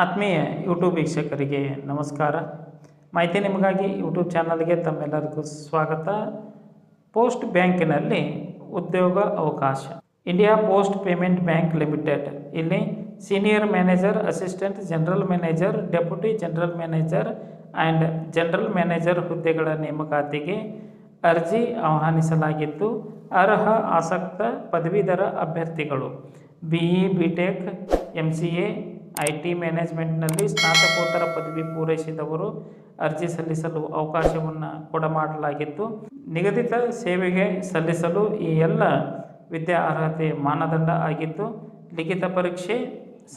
ಆತ್ಮೀಯ ಯೂಟ್ಯೂಬ್ ವೀಕ್ಷಕರಿಗೆ ನಮಸ್ಕಾರ. ಮಾಹಿತಿ ನಿಮಗಾಗಿ ಯೂಟ್ಯೂಬ್ ಚಾನಲ್ಗೆ ತಮ್ಮೆಲ್ಲರಿಗೂ ಸ್ವಾಗತ. ಪೋಸ್ಟ್ ಬ್ಯಾಂಕಿನಲ್ಲಿ ಉದ್ಯೋಗ ಅವಕಾಶ. India Post Payment Bank Limited ಇಲ್ಲಿ senior manager, assistant general manager, deputy general manager and general manager ಹುದ್ದೆಗಳ ನೇಮಕಾತಿಗೆ ಅರ್ಜಿ ಆಹ್ವಾನಿಸಲಾಗಿದ್ದು, ಅರ್ಹ ಆಸಕ್ತ ಪದವೀಧರ ಅಭ್ಯರ್ಥಿಗಳು BE, BTech, MCA, IT ಮ್ಯಾನೇಜ್ಮೆಂಟ್ನಲ್ಲಿ ಸ್ನಾತಕೋತ್ತರ ಪದವಿ ಪೂರೈಸಿದವರು ಅರ್ಜಿ ಸಲ್ಲಿಸಲು ಅವಕಾಶವನ್ನು ಕೊಡಮಾಡಲಾಗಿದ್ದು, ನಿಗದಿತ ಸೇವೆಗೆ ಸಲ್ಲಿಸಲು ಈ ಎಲ್ಲ ವಿದ್ಯಾ ಅರ್ಹತೆ ಮಾನದಂಡ ಆಗಿದ್ದು, ಲಿಖಿತ ಪರೀಕ್ಷೆ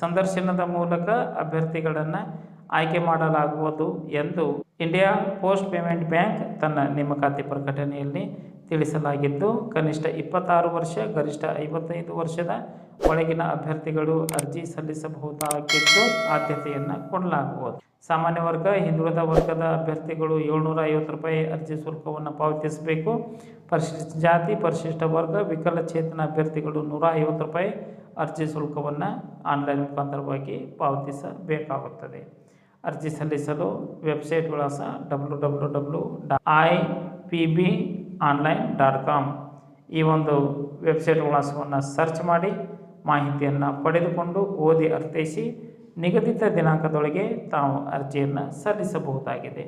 ಸಂದರ್ಶನದ ಮೂಲಕ ಅಭ್ಯರ್ಥಿಗಳನ್ನು ಆಯ್ಕೆ ಮಾಡಲಾಗುವುದು ಎಂದು ಇಂಡಿಯಾ ಪೋಸ್ಟ್ ಪೇಮೆಂಟ್ ಬ್ಯಾಂಕ್ ತನ್ನ ನೇಮಕಾತಿ ಪ್ರಕಟಣೆಯಲ್ಲಿ ತಿಳಿಸಲಾಗಿದ್ದು, ಕನಿಷ್ಠ 26 ವರ್ಷ, ಗರಿಷ್ಠ 55 ವರ್ಷದ ಒಳಗಿನ ಅಭ್ಯರ್ಥಿಗಳು ಅರ್ಜಿ ಸಲ್ಲಿಸಬಹುದಾಗಿದ್ದು ಆದ್ಯತೆಯನ್ನು ಕೊಡಲಾಗುವುದು. ಸಾಮಾನ್ಯ ವರ್ಗ, ಹಿಂದುಳಿದ ವರ್ಗದ ಅಭ್ಯರ್ಥಿಗಳು ₹750 ಅರ್ಜಿ ಶುಲ್ಕವನ್ನು ಪಾವತಿಸಬೇಕು. ಪರಿಶಿಷ್ಟ ಜಾತಿ, ಪರಿಶಿಷ್ಟ ವರ್ಗ, ವಿಕಲಚೇತನ ಅಭ್ಯರ್ಥಿಗಳು ₹150 ಅರ್ಜಿ ಶುಲ್ಕವನ್ನು ಆನ್ಲೈನ್ ಮುಖಾಂತರವಾಗಿ ಪಾವತಿಸಬೇಕಾಗುತ್ತದೆ. ಅರ್ಜಿ ಸಲ್ಲಿಸಲು ವೆಬ್ಸೈಟ್ ವಿಳಾಸ www.ipbonline.com. ಈ ಒಂದು ವೆಬ್ಸೈಟ್ ವಿಳಾಸವನ್ನು ಸರ್ಚ್ ಮಾಡಿ ಮಾಹಿತಿಯನ್ನು ಪಡೆದುಕೊಂಡು ಓದಿ ಅರ್ಥೈಸಿ ನಿಗದಿತ ದಿನಾಂಕದೊಳಗೆ ತಾವು ಅರ್ಜಿಯನ್ನು ಸಲ್ಲಿಸಬಹುದಾಗಿದೆ.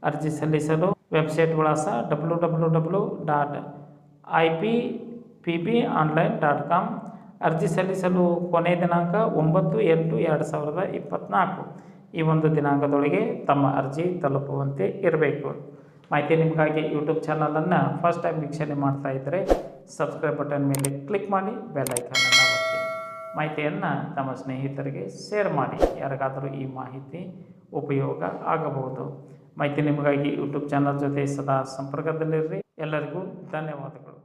ಅರ್ಜಿ ಸಲ್ಲಿಸಲು ವೆಬ್ಸೈಟ್ ವಿಳಾಸ www.ipbonline.com. ಅರ್ಜಿ ಸಲ್ಲಿಸಲು ಕೊನೆಯ ದಿನಾಂಕ 9/8/2024. ಈ ಒಂದು ದಿನಾಂಕದೊಳಗೆ ತಮ್ಮ ಅರ್ಜಿ ತಲುಪುವಂತೆ ಇರಬೇಕು. ಮಾಹಿತಿ ನಿಮಗಾಗಿ ಯೂಟ್ಯೂಬ್ ಚಾನಲನ್ನು ಫಸ್ಟ್ ಟೈಮ್ ವೀಕ್ಷಣೆ ಮಾಡ್ತಾ ಇದ್ದರೆ ಸಬ್ಸ್ಕ್ರೈಬ್ ಬಟನ್ ಮೇಲೆ ಕ್ಲಿಕ್ ಮಾಡಿ, ಬೆಲ್ ಐಕಾನನ್ನು ಒತ್ತಿ. ಮಾಹಿತಿಯನ್ನು ತಮ್ಮ ಸ್ನೇಹಿತರಿಗೆ ಶೇರ್ ಮಾಡಿ, ಯಾರಿಗಾದರೂ ಈ ಮಾಹಿತಿ ಉಪಯೋಗ ಆಗಬಹುದು. ಮಾಹಿತಿ ನಿಮಗಾಗಿ ಯೂಟ್ಯೂಬ್ ಚಾನಲ್ ಜೊತೆ ಸದಾ ಸಂಪರ್ಕದಲ್ಲಿರ್ರಿ. ಎಲ್ಲರಿಗೂ ಧನ್ಯವಾದಗಳು.